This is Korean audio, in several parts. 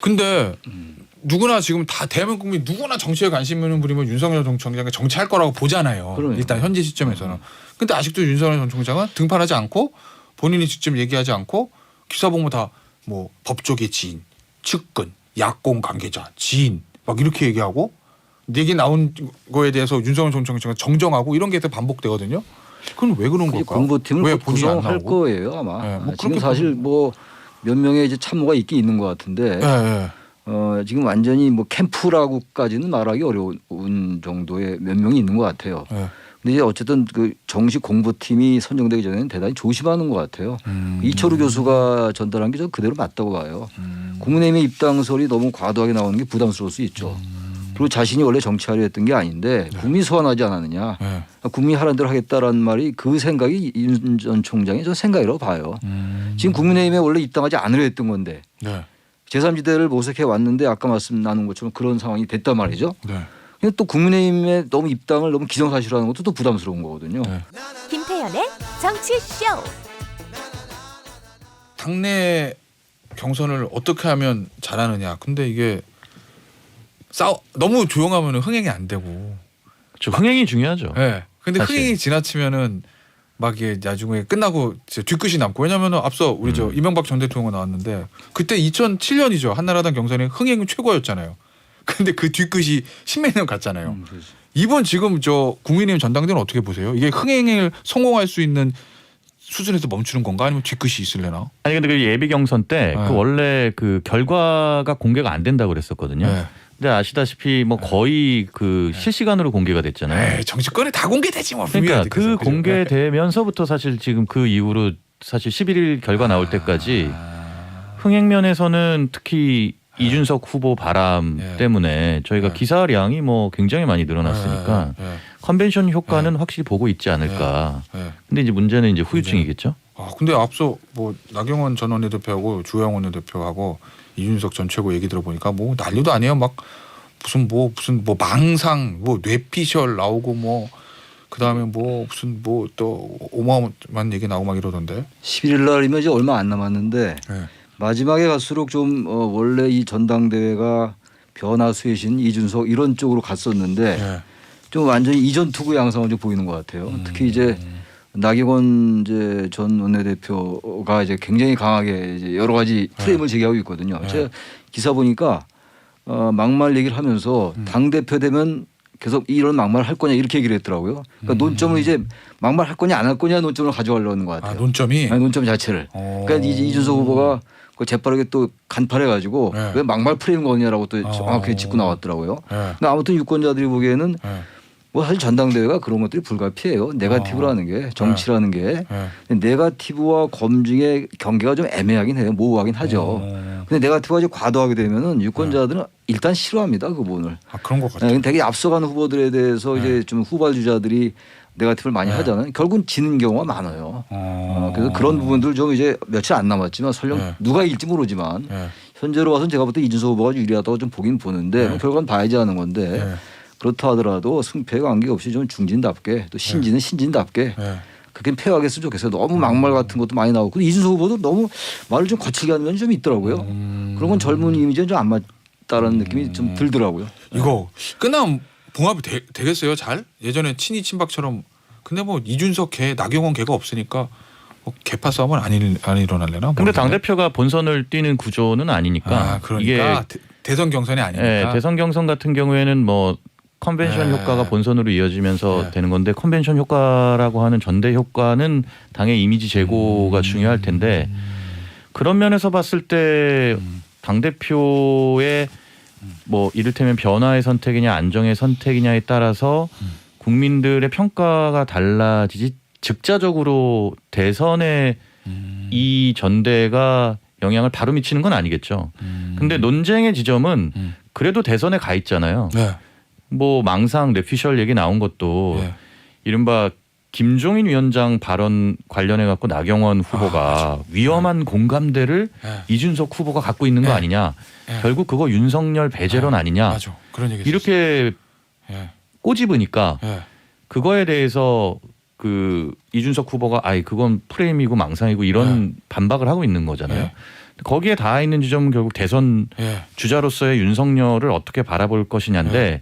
근데 누구나 지금 다 대한민국 국민 누구나 정치에 관심 있는 분이면 윤석열 전 총장이 정치할 거라고 보잖아요. 그러네요. 일단 현재 시점에서는. 근데 아직도 윤석열 전 총장은 등판하지 않고 본인이 직접 얘기하지 않고 기사 보면 다 뭐 법조계 지인, 측근, 야권 관계자, 지인 막 이렇게 얘기하고 얘기 나온 거에 대해서 윤석열 전 총장은 정정하고 이런 게 반복되거든요. 그건 왜 그런 걸까요? 공보팀을 왜 곧 본인이 안 구성할 나오고? 거예요 아마. 네, 뭐 지금 그렇게 사실 뭐 몇 명의 이제 참모가 있긴 있는 것 같은데 네. 지금 완전히 뭐 캠프라고까지는 말하기 어려운 정도의 몇 명이 있는 것 같아요. 네. 근데 이제 어쨌든 그 정식 공보팀이 선정되기 전에는 대단히 조심하는 것 같아요. 이철우 교수가 전달한 게 저 그대로 맞다고 봐요. 국민의힘의 입당설이 너무 과도하게 나오는 게 부담스러울 수 있죠. 그리고 자신이 원래 정치하려 했던 게 아닌데 국민이 소환하지 않았느냐. 네. 국민이 하라는 대로 하겠다라는 말이 그 생각이 윤 전 총장의 저 생각이라고 봐요. 지금 국민의힘에 원래 입당하지 않으려 했던 건데 네. 제3지대를 모색해 왔는데 아까 말씀 나눈 것처럼 그런 상황이 됐단 말이죠. 네. 근데 또 국민의힘에 너무 입당을 너무 기정사실화하는 것도 또 부담스러운 거거든요. 네. 김태현의 정치쇼. 당내 경선을 어떻게 하면 잘하느냐. 근데 이게 너무 조용하면 흥행이 안 되고. 저 흥행이 중요하죠. 네. 근데 사실. 흥행이 지나치면은 막 이게 나중에 끝나고 이제 뒤끝이 남고. 왜냐면은 앞서 우리 저 이명박 전 대통령 나왔는데 그때 2007년이죠. 한나라당 경선이 흥행이 최고였잖아요. 근데 그 뒤끝이 십몇 년 갔잖아요. 이번 지금 저 국민의힘 전당대회는 어떻게 보세요? 이게 흥행을 성공할 수 있는 수준에서 멈추는 건가 아니면 뒤끝이 있을래나? 아니 근데 그 예비 경선 때 네. 그 원래 그 결과가 공개가 안 된다고 그랬었거든요. 네. 근데 아시다시피 뭐 거의 그 실시간으로 공개가 됐잖아요. 에이, 정치권에 다 공개되지 뭐. 그러니까 분명히 그 그죠? 공개되면서부터 사실 지금 그 이후로 사실 11일 결과 나올 때까지 흥행 면에서는 특히 이준석 후보 바람 예. 때문에 저희가 예. 기사량이 뭐 굉장히 많이 늘어났으니까 예. 컨벤션 효과는 확실히 보고 있지 않을까. 예. 근데 이제 문제는 이제 후유증이겠죠. 아 근데 앞서 뭐 나경원 전 원내대표하고 주호영 원내대표하고 이준석 전 최고 얘기 들어보니까 뭐 난리도 아니에요. 막 무슨 뭐 망상 뭐 뇌피셜 나오고 뭐 그다음에 뭐 무슨 뭐 또 어마어마한 얘기 나오고 막 이러던데. 11일 날이면 이제 얼마 안 남았는데 예. 마지막에 갈수록 좀 원래 이 전당대회가 변화수의 이준석 이런 쪽으로 갔었는데 예. 좀 완전히 이전 투구 양상을 좀 보이는 것 같아요. 특히 이제 나경원 이제 전 원내대표가 이제 굉장히 강하게 이제 여러 가지 프레임을 제기하고 있거든요. 제가 기사 보니까 막말 얘기를 하면서 당 대표 되면 계속 이런 막말 할 거냐 이렇게 얘기를 했더라고요. 그러니까 논점을 이제 막말 할 거냐 안 할 거냐 논점을 가져가려는 것 같아요. 아 논점이. 아니, 논점 자체를. 그러니까 이준석 후보가 그 재빠르게 또 간파해가지고 네. 왜 막말 프레임 거냐라고 또 정확하게 짚고 나왔더라고요. 예. 근데 아무튼 유권자들이 보기에는 예. 뭐 사실 전당대회가 그런 것들이 불가피해요. 네거티브라는 게 정치라는 게 예. 근데 네거티브와 검증의 경계가 좀 애매하긴 해요. 모호하긴 하죠. 근데 네거티브가 이제 과도하게 되면은 유권자들은 일단 싫어합니다. 그분을. 아 그런 것 같아요. 네, 되게 앞서가는 후보들에 대해서 이제 좀 후발주자들이 네거티브를 많이 하잖아요. 결국은 지는 경우가 많아요. 그래서 그런 부분들 좀 이제 며칠 안 남았지만 설령 네. 누가 이길지 모르지만 예. 현재로 봐서는 제가 볼 때 이준석 후보가 유리하다고 좀 보긴 보는데 네. 뭐 결과는 봐야지 하는 건데 예. 그렇다 하더라도 승패에 관계없이 좀 중진답게 또 신진은 신진답게 예. 그렇게 패하게 했으면 좋겠어요. 너무 막말 같은 것도 많이 나오고 이준석 후보도 너무 말을 좀 거칠게 하는 면이 좀 있더라고요. 그런 건 젊은 이미지는 좀 안 맞다라는 느낌이 좀 들더라고요. 이거 끝나면 봉합이 되겠어요? 잘? 예전에 친이 친박처럼. 근데 뭐 이준석 개 나경원 개가 없으니까 뭐 개파 싸움은 안 일어날래나? 근데 당 대표가 본선을 뛰는 구조는 아니니까 그러니까 이게 대선 경선이 아니니까. 대선 경선 같은 경우에는 뭐 컨벤션 효과가 본선으로 이어지면서 되는 건데 컨벤션 효과라고 하는 전대 효과는 당의 이미지 제고가 중요할 텐데 그런 면에서 봤을 때 당 대표의 뭐 이를테면 변화의 선택이냐 안정의 선택이냐에 따라서 국민들의 평가가 달라지지 즉자적으로 대선에 이 전대가 영향을 바로 미치는 건 아니겠죠. 근데 논쟁의 지점은 그래도 대선에 가 있잖아요. 네. 뭐 망상 뇌피셜 얘기 나온 것도 네. 이른바 김종인 위원장 발언 관련해 갖고 나경원 후보가 위험한 공감대를 네. 이준석 후보가 갖고 있는 거 아니냐. 네. 결국 그거 윤석열 배제론 아니냐. 맞아. 그런 얘기 이렇게 예. 꼬집으니까 예. 그거에 대해서 그 이준석 후보가 아이 그건 프레임이고 망상이고 이런 반박을 하고 있는 거잖아요. 네. 거기에 닿아 있는 지점은 결국 대선 예. 주자로서의 윤석열을 어떻게 바라볼 것이냐인데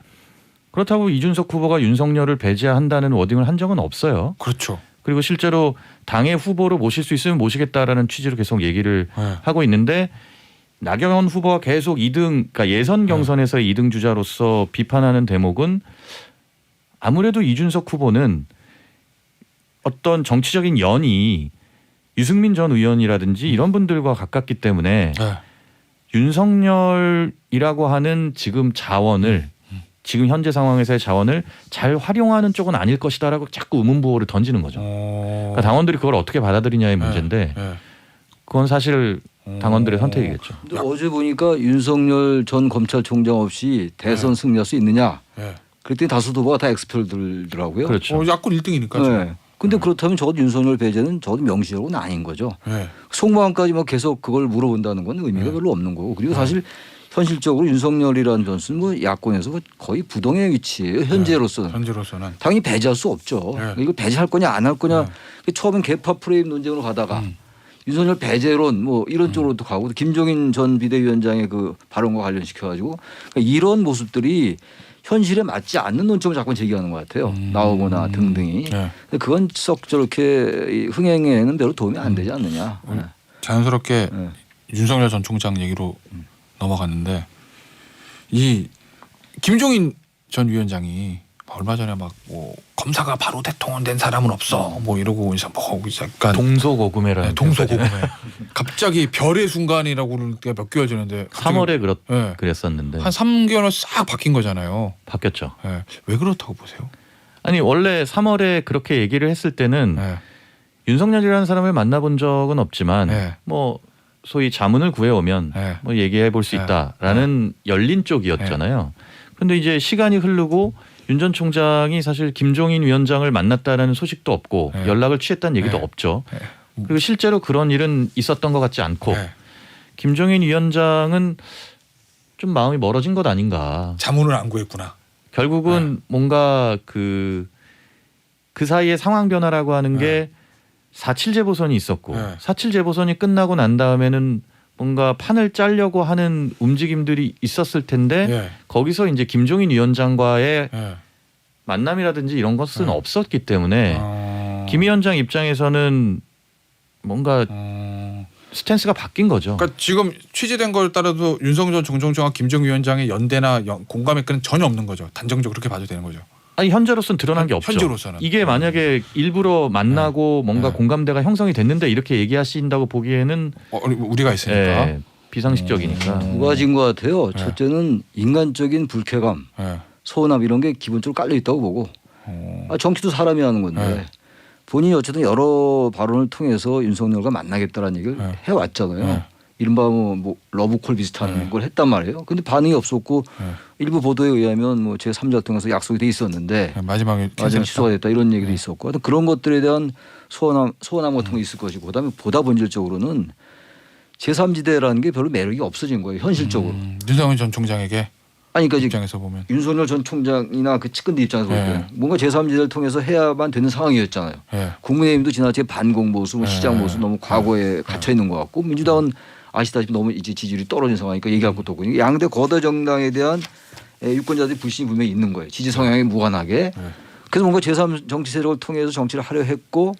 그렇다고 이준석 후보가 윤석열을 배제한다는 워딩을 한 적은 없어요. 그렇죠. 그리고 실제로 당의 후보로 모실 수 있으면 모시겠다라는 취지로 계속 얘기를 예. 하고 있는데 나경원 후보가 계속 2등, 그러니까 예선 경선에서의 2등 주자로서 비판하는 대목은 아무래도 이준석 후보는 어떤 정치적인 연이 유승민 전 의원이라든지 이런 분들과 가깝기 때문에 예. 윤석열이라고 하는 지금 자원을 지금 현재 상황에서의 자원을 잘 활용하는 쪽은 아닐 것이다라고 자꾸 의문부호를 던지는 거죠. 그러니까 당원들이 그걸 어떻게 받아들이냐의 문제인데 예. 그건 사실 당원들의 선택이겠죠. 근데 어제 보니까 윤석열 전 검찰총장 없이 대선 승리할 수 있느냐? 예. 그랬더니 다수 후보가 다 엑스표를 들더라고요. 그렇죠. 야권 1등이니까. 네. 근데 그렇다면 적어도 윤석열 배제는 적어도 명시적으로는 아닌 거죠. 예. 속마음까지 뭐 계속 그걸 물어본다는 건 의미가 별로 없는 거고. 그리고 사실 현실적으로 윤석열이라는 변수는 뭐 야권에서 거의 부동의 위치예요. 현재로서는. 현재로서는. 당연히 배제할 수 없죠. 네. 이걸 배제할 거냐 안 할 거냐. 처음엔 개파 프레임 논쟁으로 가다가 윤석열 배제론 뭐 이런 쪽으로도 가고 김종인 전 비대위원장의 그 발언과 관련시켜 가지고 그러니까 이런 모습들이 현실에 맞지 않는 논점을 자꾸 제기하는 것 같아요. 나오거나 등등이. 예. 근데 그건 썩 저렇게 흥행에는 별로 도움이 안 되지 않느냐. 네. 자연스럽게 네. 윤석열 전 총장 얘기로 넘어갔는데 이 김종인 전 위원장이 얼마 전에 막 뭐 검사가 바로 대통령 된 사람은 없어 뭐 이러고 이제 뭐 약간 동서고금해라는 동서고금해 갑자기 별의 순간이라고 그러는 게 몇 개월 전인데 3월에 예. 그랬었는데 한 3개월 싹 바뀐 거잖아요. 바뀌었죠. 예. 왜 그렇다고 보세요? 아니 원래 3월에 그렇게 얘기를 했을 때는 예. 윤석열이라는 사람을 만나본 적은 없지만 네. 뭐 소위 자문을 구해오면 네. 뭐 얘기해 볼 수 네. 있다라는 열린 쪽이었잖아요. 그런데 이제 시간이 흐르고 윤 전 총장이 사실 김종인 위원장을 만났다라는 소식도 없고 네. 연락을 취했다는 얘기도 네. 없죠. 네. 그리고 실제로 그런 일은 있었던 것 같지 않고 예. 김종인 위원장은 좀 마음이 멀어진 것 아닌가. 자문을 안 구했구나. 결국은 뭔가 그 사이에 상황 변화라고 하는 게 4.7 재보선이 있었고 네. 4.7 재보선이 끝나고 난 다음에는 뭔가 판을 짜려고 하는 움직임들이 있었을 텐데 예. 거기서 이제 김종인 위원장과의 예. 만남이라든지 이런 것은 네. 없었기 때문에 김 위원장 입장에서는 뭔가 스탠스가 바뀐 거죠. 그러니까 지금 취재된 걸 따라도 윤석열 전 총장과 김정은 위원장의 연대나 공감의 끈은 전혀 없는 거죠. 단정적으로 그렇게 봐도 되는 거죠. 아니 현재로서는 드러난 게 없죠. 현재로서는. 이게 만약에 일부러 만나고 뭔가 네. 공감대가 형성이 됐는데 이렇게 얘기하신다고 보기에는 우리가 있으니까. 예, 비상식적이니까. 두 가지인 것 같아요. 네. 첫째는 인간적인 불쾌감, 예. 서운함 이런 게 기본적으로 깔려 있다고 보고 정치도 사람이 하는 건데 네. 본인이 어쨌든 여러 발언을 통해서 윤석열과 만나겠다라는 얘기를 네. 해왔잖아요. 네. 이른바 뭐 러브콜 비슷한 네. 걸 했단 말이에요. 근데 반응이 없었고 네. 일부 보도에 의하면 뭐 제3자 통해서 약속이 돼 있었는데 마지막에 마지막 캔슬했다. 취소가 됐다 이런 얘기도 있었고 하여튼 그런 것들에 대한 소원함 같은 거 있을 것이고 그다음에 보다 본질적으로는 제3지대라는 게 별로 매력이 없어진 거예요. 현실적으로. 윤석열 전 총장에게 아니 그러니까 이제 입장에서 보면. 윤석열 전 총장이나 그 측근들 입장에서 볼 네. 때는 뭔가 제3지대를 통해서 해야만 되는 상황이었잖아요. 예. 국민의힘도 지나치게 반공보수, 뭐 네. 시장 보수 너무 과거에 갇혀 있는 것 같고 민주당은 아시다시피 너무 이제 지지율이 떨어진 상황이니까 얘기할 것도 없고 그러니까 양대 거대 정당에 대한 유권자들의 불신이 분명히 있는 거예요. 지지 성향에 무관하게. 그래서 뭔가 제3 정치 세력을 통해서 정치를 하려 했고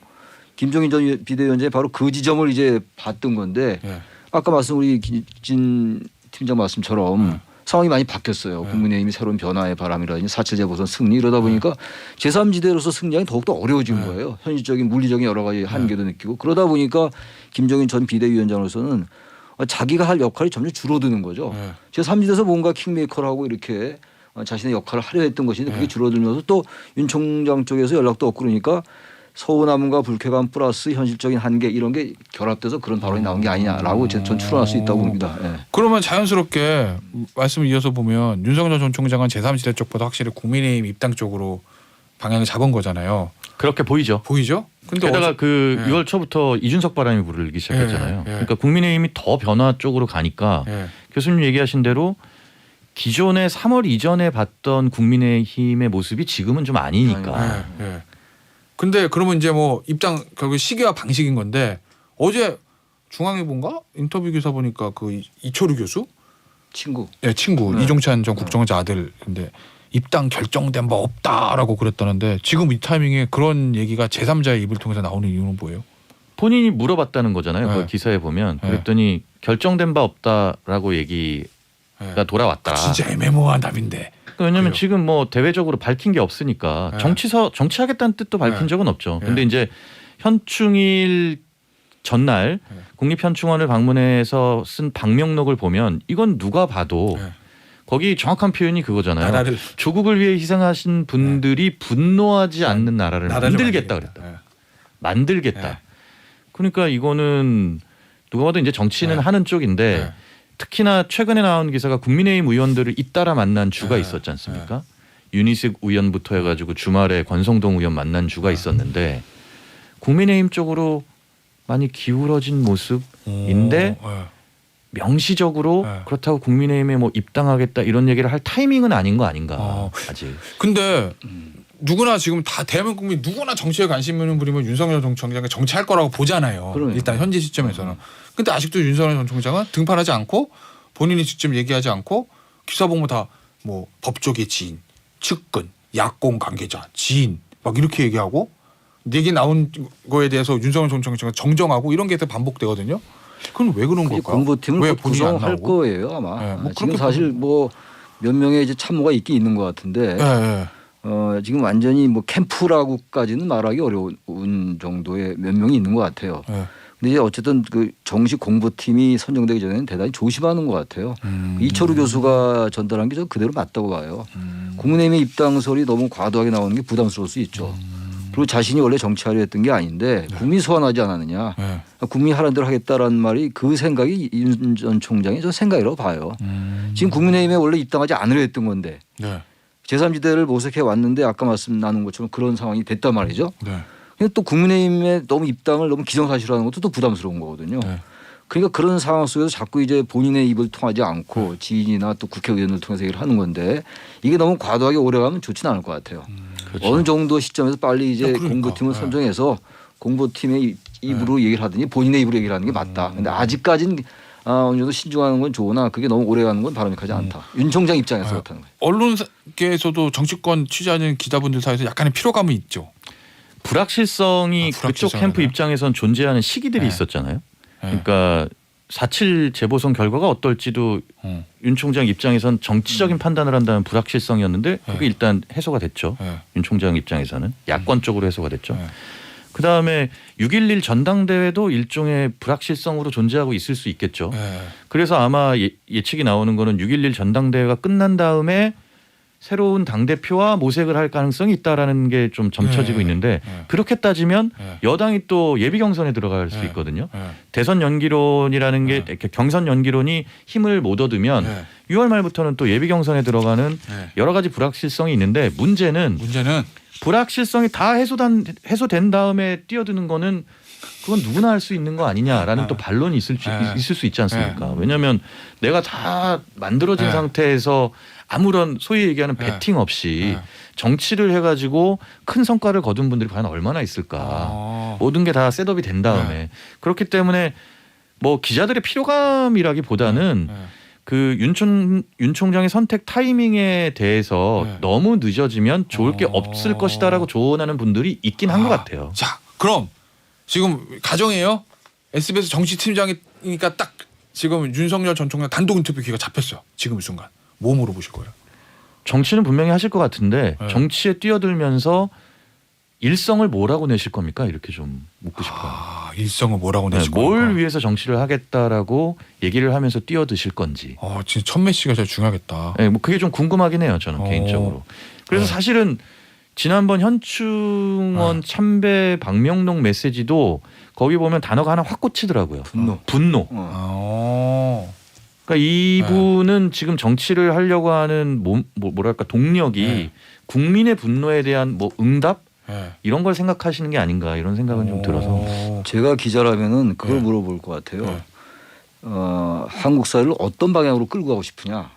김종인 전 비대위원장이 바로 그 지점을 이제 봤던 건데 예. 아까 말씀 우리 진 팀장 말씀처럼 상황이 많이 바뀌었어요. 국민의힘이 새로운 변화의 바람이라든지 4.7 재보선 승리 이러다 보니까 제3지대로서 승리하기 더욱더 어려워진 거예요. 현실적인 물리적인 여러 가지 한계도 느끼고 그러다 보니까 김종인 전 비대위원장으로서는 자기가 할 역할이 점점 줄어드는 거죠. 제3지대에서 뭔가 킹메이커를 하고 이렇게 자신의 역할을 하려 했던 것인데 그게 줄어들면서 또 윤 총장 쪽에서 연락도 없고 그러니까 서운함과 불쾌감 플러스 현실적인 한계 이런 게 결합돼서 그런 발언이 나온 게 아니냐라고 전 추론할 수 있다고 봅니다. 예. 그러면 자연스럽게 말씀을 이어서 보면 윤석열 전 총장은 제3지대 쪽보다 확실히 국민의힘 입당 쪽으로 방향을 잡은 거잖아요. 그렇게 보이죠. 보이죠? 근데 게다가 그 예. 6월 초부터 이준석 바람이 불기 시작했잖아요. 예, 예. 그러니까 국민의힘이 더 변화 쪽으로 가니까 예. 교수님 얘기하신 대로 기존에 3월 이전에 봤던 국민의힘의 모습이 지금은 좀 아니니까. 예. 예. 근데 그러면 이제 뭐 입당 결국 시기와 방식인 건데 어제 중앙일보인가 인터뷰 기사 보니까 그 이철우 교수, 친구. 예, 친구 네. 이종찬 전 국정원장 아들인데 입당 결정된 바 없다라고 그랬다는데 지금 이 타이밍에 그런 얘기가 제3자의 입을 통해서 나오는 이유는 뭐예요? 본인이 물어봤다는 거잖아요. 네. 그 기사에 보면 네. 그랬더니 결정된 바 없다라고 얘기가 예. 돌아왔다. 진짜 애매모호한 답인데. 왜냐하면 그래요. 지금 뭐 대외적으로 밝힌 게 없으니까 네. 정치하겠다는 뜻도 밝힌 네. 적은 없죠. 네. 근데 이제 현충일 전날 네. 국립현충원을 방문해서 쓴 방명록을 보면 이건 누가 봐도 네. 거기 정확한 표현이 그거잖아요. 나라를 조국을 위해 희생하신 분들이 분노하지 않는 나라를 만들겠다 그랬다. 예. 만들겠다. 네. 그러니까 이거는 누가 봐도 이제 정치는 네. 하는 쪽인데 네. 특히나 최근에 나온 기사가 국민의힘 의원들을 잇따라 만난 주가 네. 있었지 않습니까? 유니스 의원부터 해가지고 주말에 권성동 의원 만난 주가 있었는데 국민의힘 쪽으로 많이 기울어진 모습인데 오, 예. 명시적으로 네. 그렇다고 국민의힘에 뭐 입당하겠다 이런 얘기를 할 타이밍은 아닌 거 아닌가 아직. 근데 누구나 지금 다 대한민국 국민 누구나 정치에 관심 있는 분이면 윤석열 전 총장이 정치할 거라고 보잖아요. 그러니까. 일단 현재 시점에서는. 근데 아직도 윤석열 전 총장은 등판하지 않고 본인이 직접 얘기하지 않고 기사 보면 다 뭐 법조계 지인, 측근, 야권 관계자, 지인 막 이렇게 얘기하고 얘기 나온 거에 대해서 윤석열 전 총장은 정정하고 이런 게 반복되거든요. 그건 왜 그런 그게 걸까요? 공보팀을 왜 곧 본인이 안 구성할 나오고? 거예요 아마. 네, 뭐 지금 그렇게 사실 뭐 몇 명의 이제 참모가 있긴 있는 것 같은데 예, 예. 지금 완전히 뭐 캠프라고까지는 말하기 어려운 정도의 몇 명이 있는 것 같아요. 예. 근데 이제 어쨌든 그 정식 공보팀이 선정되기 전에는 대단히 조심하는 것 같아요. 이철우 교수가 전달한 게 저 그대로 맞다고 봐요. 국민의힘의 입당설이 너무 과도하게 나오는 게 부담스러울 수 있죠. 그리고 자신이 원래 정치하려 했던 게 아닌데 국민이 소환하지 않았느냐. 예. 국민이 하라는 대로 하겠다라는 말이 그 생각이 윤 전 총장의 저 생각이라고 봐요. 지금 국민의힘에 원래 입당하지 않으려 했던 건데 네. 제3지대를 모색해 왔는데 아까 말씀 나눈 것처럼 그런 상황이 됐단 말이죠. 네. 근데 또 국민의힘에 너무 입당을 너무 기정사실화하는 것도 또 부담스러운 거거든요. 네. 그러니까 그런 상황 속에서 자꾸 이제 본인의 입을 통하지 않고 지인이나 또 국회의원을 통해서 얘기를 하는 건데 이게 너무 과도하게 오래가면 좋지는 않을 것 같아요. 그렇죠. 어느 정도 시점에서 빨리 이제 그러니까. 공보팀을 네. 선정해서 공보팀의 입으로 얘기를 하더니 본인의 입으로 얘기를 하는 게 맞다. 근데 아직까지는 어느 정도 신중하는 건 좋으나 그게 너무 오래가는 건 바람직하지 않다. 윤 총장 입장에서 그렇다는 거예요. 언론계에서도 정치권 취재하는 기자분들 사이에서 약간의 피로감은 있죠. 불확실성이 그쪽 불확실성이네. 캠프 입장에선 존재하는 시기들이 네. 있었잖아요. 네. 그러니까 4.7 재보선 결과가 어떨지도 윤 총장 입장에선 정치적인 판단을 한다는 불확실성이었는데 그게 네. 일단 해소가 됐죠. 네. 윤 총장 입장에서는 야권 쪽으로 해소가 됐죠. 네. 그다음에 6.11 전당대회도 일종의 불확실성으로 존재하고 있을 수 있겠죠. 네. 그래서 아마 예측이 나오는 거는 6.11 전당대회가 끝난 다음에 새로운 당대표와 모색을 할 가능성이 있다라는 게 좀 점쳐지고 네. 있는데 네. 그렇게 따지면 네. 여당이 또 예비 경선에 들어갈 수 네. 있거든요. 네. 대선 연기론이라는 게 이렇게 경선 연기론이 힘을 못 얻으면 네. 6월 말부터는 또 예비 경선에 들어가는 네. 여러 가지 불확실성이 있는데 문제는 문제는 불확실성이 다 해소된 다음에 뛰어드는 거는 그건 누구나 할 수 있는 거 아니냐라는 네. 또 반론이 있을 네. 수 있지 않습니까? 왜냐하면 내가 다 만들어진 네. 상태에서 아무런 소위 얘기하는 네. 배팅 없이 네. 정치를 정치를 해가지고 큰 성과를 거둔 분들이 과연 얼마나 있을까? 모든 게 다 셋업이 된 다음에 그렇기 때문에 뭐 기자들의 피로감이라기보다는 그 윤 총장의 선택 타이밍에 대해서 네. 너무 늦어지면 좋을 게 없을 것이다라고 조언하는 분들이 있긴 한 것 같아요. 자, 그럼 지금 가정이에요. SBS 정치팀장이니까 딱 지금 윤석열 전 총장 단독 인터뷰 기회가 잡혔어요. 지금 이 순간 뭐 물어보실 거예요? 정치는 분명히 하실 것 같은데 네. 정치에 뛰어들면서 일성을 뭐라고 내실 겁니까? 이렇게 좀 묻고 싶어요. 아, 일성은 뭐라고 네, 내실 뭘 겁니까? 위해서 정치를 하겠다라고 얘기를 하면서 뛰어드실 건지. 진짜 첫 메시가 제일 중요하겠다. 네, 뭐 그게 좀 궁금하긴 해요. 저는 개인적으로. 그래서 네. 사실은 지난번 현충원 참배 방명록 메시지도 거기 보면 단어가 하나 확 꽂히더라고요. 분노. 그러니까 이분은 지금 정치를 하려고 하는 뭐랄까 동력이 네. 국민의 분노에 대한 뭐 응답 네. 이런 걸 생각하시는 게 아닌가 이런 생각은 좀 들어서. 제가 기자라면은 그걸 네. 물어볼 것 같아요. 네. 한국 사회를 어떤 방향으로 끌고 가고 싶으냐.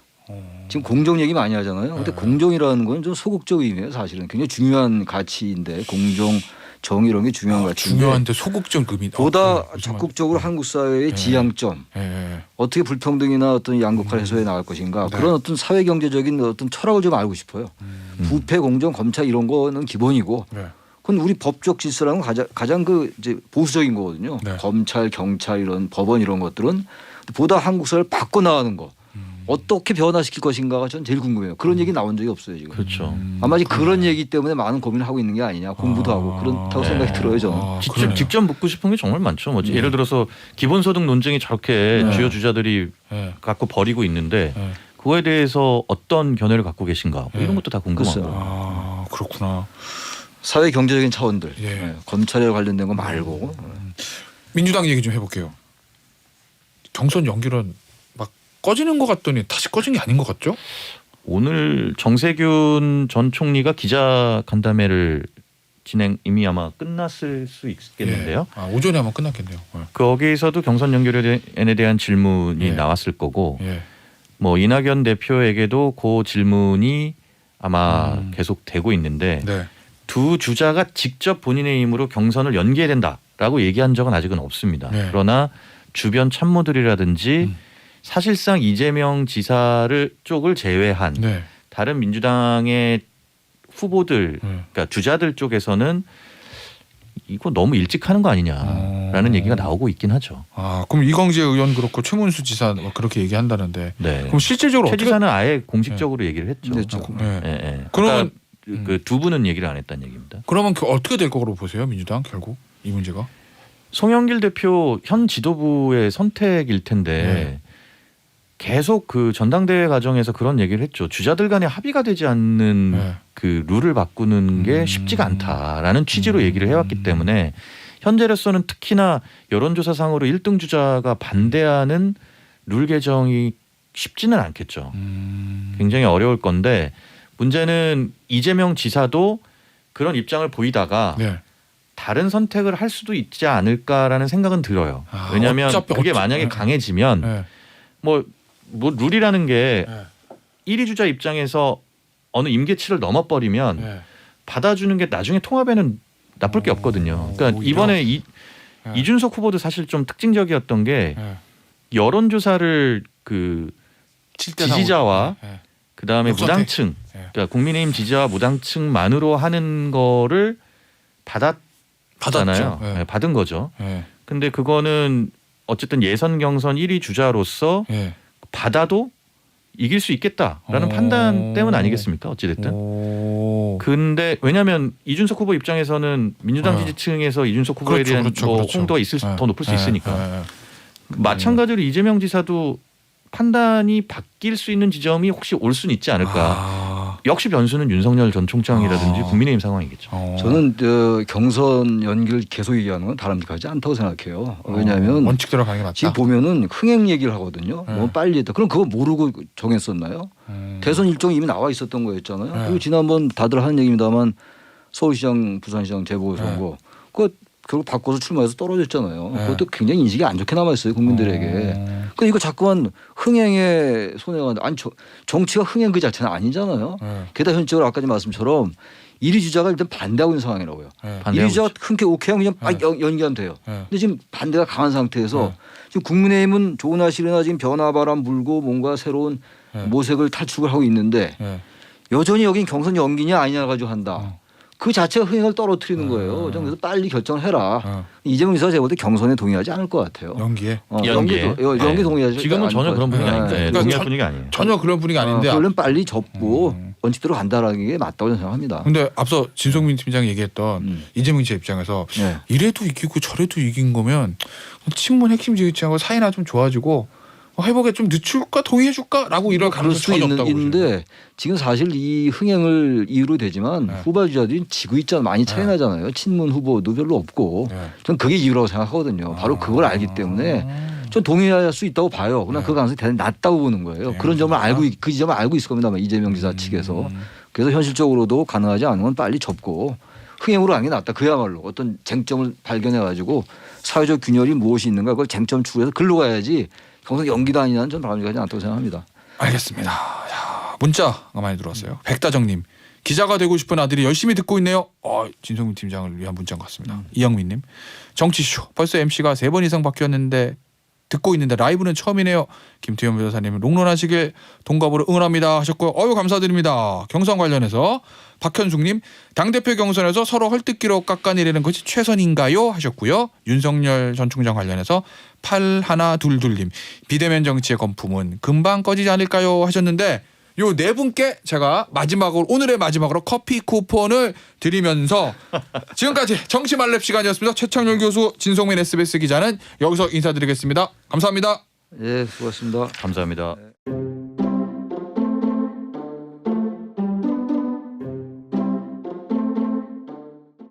지금 공정 얘기 많이 하잖아요. 근데 네. 공정이라는 건 좀 소극적 의미예요. 사실은 굉장히 중요한 가치인데 공정, 정 이런 게 중요한 것 같은데 중요한데 소극적 의미 보다 무슨 적극적으로 한국 사회의 지향점 말- 예, 예. 어떻게 불평등이나 어떤 양극화를 해소해 나갈 것인가 네. 그런 어떤 사회 경제적인 어떤 철학을 좀 알고 싶어요. 부패 공정 검찰 이런 거는 기본이고 네. 그건 우리 법적 질서라는 가장 그 이제 보수적인 거거든요. 네. 검찰 경찰 이런 법원 이런 것들은 보다 한국 사회를 바꿔 나가는 거 어떻게 변화시킬 것인가가 전 제일 궁금해요. 그런 얘기 나온 적이 없어요 지금. 그렇죠. 아마 지금 그런 얘기 때문에 많은 고민을 하고 있는 게 아니냐 공부도 하고 그렇다고 생각이 들어요 저는. 그러네요. 직접 묻고 싶은 게 정말 많죠. 뭐 예를 들어서 기본소득 논쟁이 저렇게 네. 주요 주자들이 예, 갖고 버리고 있는데 예. 그거에 대해서 어떤 견해를 갖고 계신가 뭐 네. 이런 것도 다 궁금하고. 글쎄요. 아 그렇구나. 사회 경제적인 차원들 예. 네, 검찰에 관련된 거 말고 민주당 얘기 좀 해볼게요. 경선 연기론 막 꺼지는 것 같더니 다시 꺼진 게 아닌 것 같죠? 오늘 정세균 전 총리가 기자 간담회를 진행 이미 아마 끝났을 수 있겠는데요. 예. 아, 오전에 아마 끝났겠네요. 거기서도 경선 연결에 대한 질문이 예. 나왔을 거고 예. 뭐 이낙연 대표에게도 그 질문이 아마 계속되고 있는데 네. 두 주자가 직접 본인의 힘으로 경선을 연기해야 된다라고 얘기한 적은 아직은 없습니다. 네. 그러나 주변 참모들이라든지 사실상 이재명 지사를 쪽을 제외한 네. 다른 민주당의 후보들, 그러니까 주자들 쪽에서는 이거 너무 일찍 하는 거 아니냐라는 얘기가 나오고 있긴 하죠. 아 그럼 이광재 의원 그렇고 최문수 지사 뭐 그렇게 얘기한다는데 네. 그럼 실질적으로 최 어떻게? 지사는 아예 공식적으로 얘기를 했죠. 그렇죠. 예. 예, 예. 그러면 그 두 분은 얘기를 안 했다는 얘기입니다. 그러면 어떻게 될 거로 보세요 민주당 결국 이 문제가? 송영길 대표 현 지도부의 선택일 텐데 네. 계속 그 전당대회 과정에서 그런 얘기를 했죠. 주자들 간에 합의가 되지 않는 네. 그 룰을 바꾸는 게 쉽지가 않다라는 취지로 얘기를 해왔기 때문에 현재로서는 특히나 여론조사상으로 1등 주자가 반대하는 룰 개정이 쉽지는 않겠죠. 굉장히 어려울 건데 문제는 이재명 지사도 그런 입장을 보이다가 네. 다른 선택을 할 수도 있지 않을까라는 생각은 들어요. 아, 왜냐하면 어차피 그게 만약에 네. 강해지면 네. 뭐 룰이라는 게 네. 1위 주자 입장에서 어느 임계치를 넘어버리면 네. 받아주는 게 나중에 통합에는 나쁠 게 없거든요. 그러니까 오히려? 이번에 네. 이준석 후보도 사실 좀 특징적이었던 게 네. 여론조사를 그 7대 지지자와 네. 그 다음에 역선택. 무당층, 네. 그러니까 국민의힘 지지자와 무당층만으로 하는 거를 받았잖아요. 받았죠. 네, 받은 거죠. 네. 근데 그거는 어쨌든 예선 경선 1위 주자로서 네. 받아도 이길 수 있겠다라는 오. 판단 때문 아니겠습니까? 어찌됐든. 오. 근데 왜냐하면 이준석 후보 입장에서는 민주당 네. 지지층에서 이준석 후보에 대한 뭐 홍도가 더 높을 수 있으니까. 네. 마찬가지로 이재명 지사도 판단이 바뀔 수 있는 지점이 혹시 올 수는 있지 않을까. 아. 역시 변수는 윤석열 전 총장이라든지 아. 국민의힘 상황이겠죠. 저는 경선 연기를 계속 얘기하는 건 바람직하지 않다고 생각해요. 왜냐하면 원칙대로 가는 게 맞다. 지금 보면은 흥행 얘기를 하거든요. 네. 너무 빨리 했다. 그럼 그거 모르고 정했었나요? 대선 일정이 이미 나와 있었던 거였잖아요. 네. 그리고 지난번 다들 하는 얘기입니다만 서울시장, 부산시장 재보궐선거 그거 결국 바꿔서 출마해서 떨어졌잖아요. 네. 그것도 굉장히 인식이 안 좋게 남아 있어요 국민들에게. 그 이거 자꾸만 흥행에 손해가 아니 정치가 흥행 그 자체는 아니잖아요. 네. 게다가 현실적으로 아까 말씀처럼 1위 주자가 일단 반대하고 있는 상황이라고요. 네. 1위 주자가 흔쾌히 오케이 하면 그냥 막 네. 연기하면 돼요. 네. 근데 지금 반대가 강한 상태에서 네. 지금 국민의힘은 좋으나 싫으나 지금 변화바람 불고 뭔가 새로운 네. 모색을 탈출을 하고 있는데 네. 여전히 여긴 경선 연기냐 아니냐 가지고 한다. 그 자체가 흥행을 떨어뜨리는 거예요. 좀 그래서 빨리 결정을 해라. 이재명 지사가 제가 볼 때 경선에 동의하지 않을 것 같아요. 연기에 연기에. 연기 동의하지 지금은 않을 전혀 것 그런 분위기 같아요. 아닌데 네. 동의할 분위기 아니에요. 전혀 그런 분위기 아닌데. 그러면 빨리 접고 원칙대로 간다라는 게 맞다고 생각합니다. 근데 앞서 진성민 팀장이 얘기했던 이재명 지사 입장에서 네. 이래도 이기고 저래도 이긴 거면 친문 핵심 지지층하고 사이나 좀 좋아지고 회복에 좀 늦출까 동의해줄까라고 이럴 그럴 가능성이 수 전혀 없다고 있는데 지금 사실 이 흥행을 이유로 되지만 네. 후보 주자들이 지고 있잖아요. 많이 차이 네. 나잖아요. 친문 후보도 별로 없고 네. 저는 그게 이유라고 생각하거든요. 바로 그걸 알기 때문에 전 동의할 수 있다고 봐요. 그러나 그 가능성이 대단히 낮다고 보는 거예요. 네, 그런 점을 그렇구나. 알고 그 지점을 알고 있을 겁니다. 이재명 지사 측에서. 그래서 현실적으로도 가능하지 않은 건 빨리 접고 흥행으로 하는 게 낫다. 그야말로 어떤 쟁점을 발견해 가지고 사회적 균열이 무엇이 있는가 그걸 쟁점 추구해서 글로 가야지 경선 연기도 아니냐는 전 바람직하지 않다고 생각합니다. 알겠습니다. 야, 문자가 많이 들어왔어요. 백다정님 기자가 되고 싶은 아들이 열심히 듣고 있네요. 진성민 팀장을 위한 문자인 것 같습니다. 이영민님. 정치쇼 벌써 MC가 3번 이상 바뀌었는데 듣고 있는데 라이브는 처음이네요. 김태현 변호사님 롱런하시길 동갑으로 응원합니다 하셨고요. 감사드립니다. 경선 관련해서 박현숙님 당대표 경선에서 서로 헐뜯기로 깎아내리는 것이 최선인가요 하셨고요. 윤석열 전 총장 관련해서 8122님 비대면 정치의 건품은 금방 꺼지지 않을까요 하셨는데 요 네 분께 제가 오늘의 마지막으로 커피 쿠폰을 드리면서 지금까지 정치말렙 시간이었습니다. 최창렬 교수, 진송민 SBS 기자는 여기서 인사드리겠습니다. 감사합니다. 예, 수고하셨습니다. 감사합니다.